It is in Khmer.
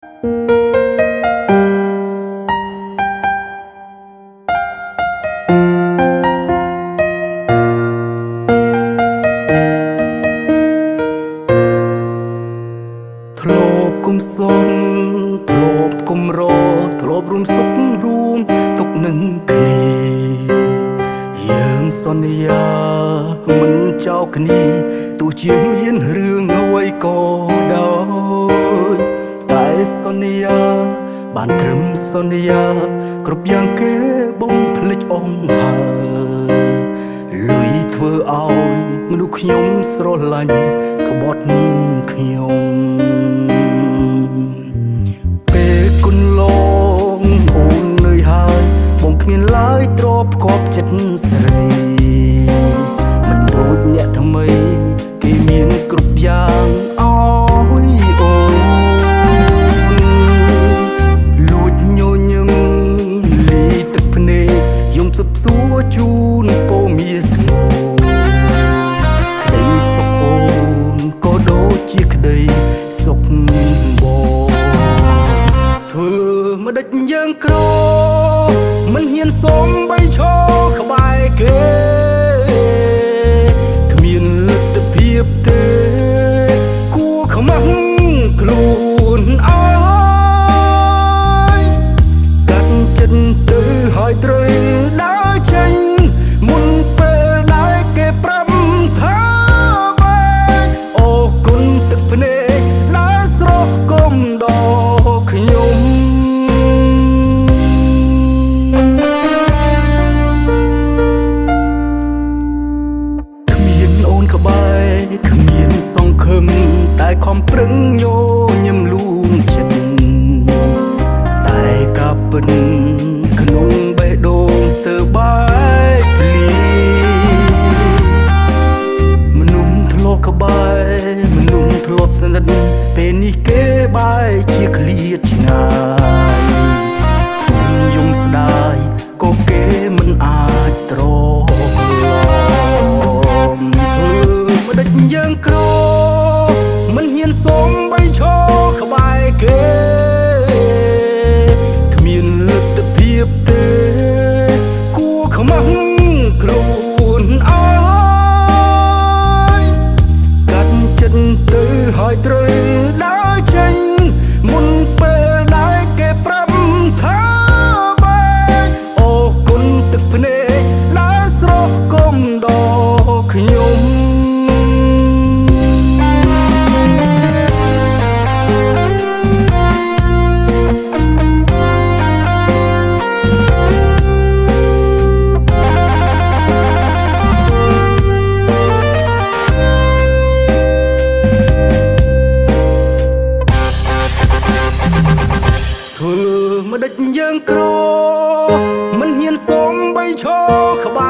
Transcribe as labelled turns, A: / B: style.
A: ធ្លាប់គុំសុនធ្លាប់គុំរធ្លាប់រួមសុខរួមទុកនឹងគ្នាយើងសន្យាមិនចោលគ្នាទោះជាមានរឿងអ្វីក៏ដោយតែសន្យាបានត្រឹមសន្យាគ្រប់យ៉ាងគេបំភ្លេចអស់ហើយលុយធ្វើឲ្យមនុស្សខ្ញុំស្រឡាញ់ក្បត់ខ្ញុំពេលគុណលងអូននឿយហើយបងគ្មានឡើយទ្រព្យផ្គាប់ចិត្តស្រីមិនដូចអ្នកថ្មីគេមានគ្រប់យ៉ាងអើយអូនលួចញញឹមលីទឹកភ្នែកយំសឹកសួរជូនពោមាស្ងោក្តីសុខអូនក៏ដូចជាក្តីសុខបងធ្វើមិនដេចយើងក្រមិនហ៊ានសូមបីឈរក្បែរគេគ្មានលទ្ធភាពទេគួរខ្មាស់ខ្លួនអើយកាត់ចិត្តទៅហើយត្រូវដើរចេញមុនពេលដែលគេប្រាប់ថាបែកអរគុណទឹកភ្នែកដែលស្រស់គុំដល់ខ្ញុំក្បែរគ្មានសង្ឃឹមតែខំប្រឹងញញឹមលួងចិត្តតែការពិតក្នុងបេះដូងស្ទើរបែកភ្លីមនុស្សធ្លាប់ក្បែរមនុស្សធ្លាប់ស្និទ្ធពេលនេះគេបែកជាឃ្លាតឆ្ងាយយំស្ដាយក៏គេមិនអាចទ្រាំយើងក្រមិនហ៊ានសូមបីឈរក្បែរគេគ្មានលទ្ធភាពទេគួរខ្មាស់ខ្លួនអើយកាត់ចិត្តទៅហើយត្រូវដើរចេញមុនពេលដែលគេប្រាប់ថាបែកអរគុណទឹកភ្នែកដែលស្រស់គុំដល់ខ្ញុំធ្វើមិនដេចយើងក្រមិនហ៊ានសូមបីឈរក្បែ